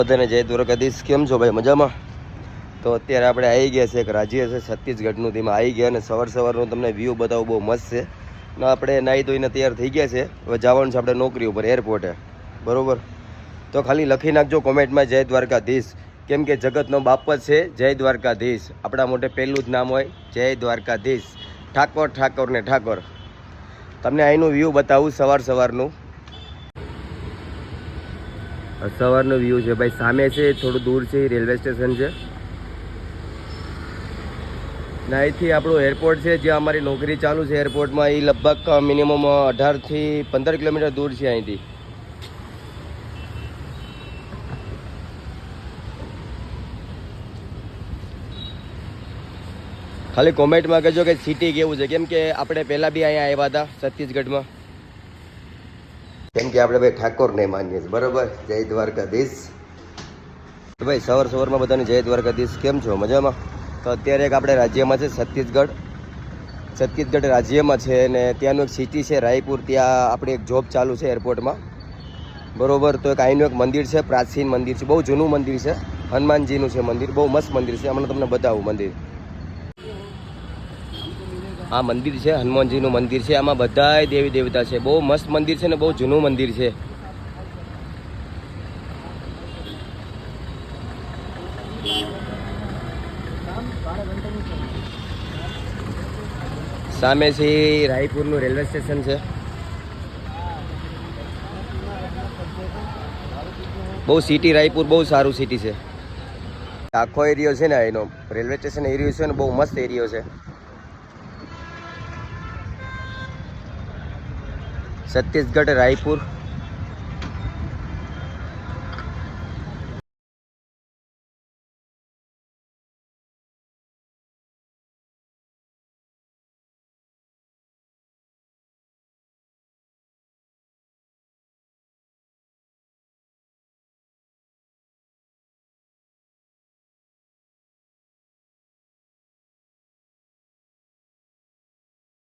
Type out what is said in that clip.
બધાને જય દ્વારકાધીશ. કેમ છો ભાઈ? મજામાં? તો અત્યારે આપણે આવી ગયા છે એક રાજ્ય છે છત્તીસગઢનું, તેમાં આવી ગયા અને સવારનું તમને વ્યૂ બતાવું, બહુ મસ્ત છે. ને આપણે નાહી ધોઈને તૈયાર થઈ ગયા છે. હવે જવાનું છે આપણે નોકરી ઉપર, એરપોર્ટે, બરાબર? તો ખાલી લખી નાખજો કોમેન્ટમાં જય દ્વારકાધીશ, કેમ કે જગતનો બાપ જ છે જય દ્વારકાધીશ. આપણા મોઢે પહેલું જ નામ હોય જય દ્વારકાધીશ. ઠાકોર ને ઠાકોર. તમને અહીંનું વ્યૂ બતાવું સવારનું વ્યૂ છે ભાઈ. સામે છે, થોડું દૂર છે, રેલવે સ્ટેશન છે. ને અહીંથી આપણું એરપોર્ટ છે, જ્યાં અમારી નોકરી ચાલુ છે એરપોર્ટમાં, એ લગભગ મિનિમમ 18 થી 15 કિલોમીટર દૂર છે અહીંથી. ખાલી કોમેન્ટમાં કહેજો કે સિટી કેવું છે, કેમ કે આપણે પહેલાં બી અહીંયા આવ્યા હતા છત્તીસગઢમાં. કેમ કે આપણે ભાઈ ઠાકોરને માનીએ છીએ, બરાબર? જય દ્વારકાધીશ. ભાઈ સવારમાં બધાને જય દ્વારકાધીશ. કેમ છો? મજામાં? તો અત્યારે એક આપણે રાજ્યમાં છે છત્તીસગઢ રાજ્યમાં છે, અને ત્યાંનું એક સિટી છે રાયપુર. ત્યાં આપણી એક જોબ ચાલુ છે એરપોર્ટમાં, બરાબર? તો એક અહીંનું એક મંદિર છે, પ્રાચીન મંદિર છે, બહુ જૂનું મંદિર છે, હનુમાનજીનું છે મંદિર, બહુ મસ્ત મંદિર છે. હમણાં તમને બતાવું મંદિર. આ મંદિર છે હનુમાનજીનું મંદિર છે. આમાં બધાય દેવી દેવતા છે. બહુ મસ્ત મંદિર છે ને બહુ જૂનું મંદિર છે. સામે છે રાયપુરનું રેલવે સ્ટેશન છે. બહુ સિટી રાયપુર બહુ સારું સિટી છે. આખો એરિયો છે ને એનો રેલવે સ્ટેશન એરિયો છે ને, બહુ મસ્ત એરિયો છે. છત્તીસગઢ રાયપુર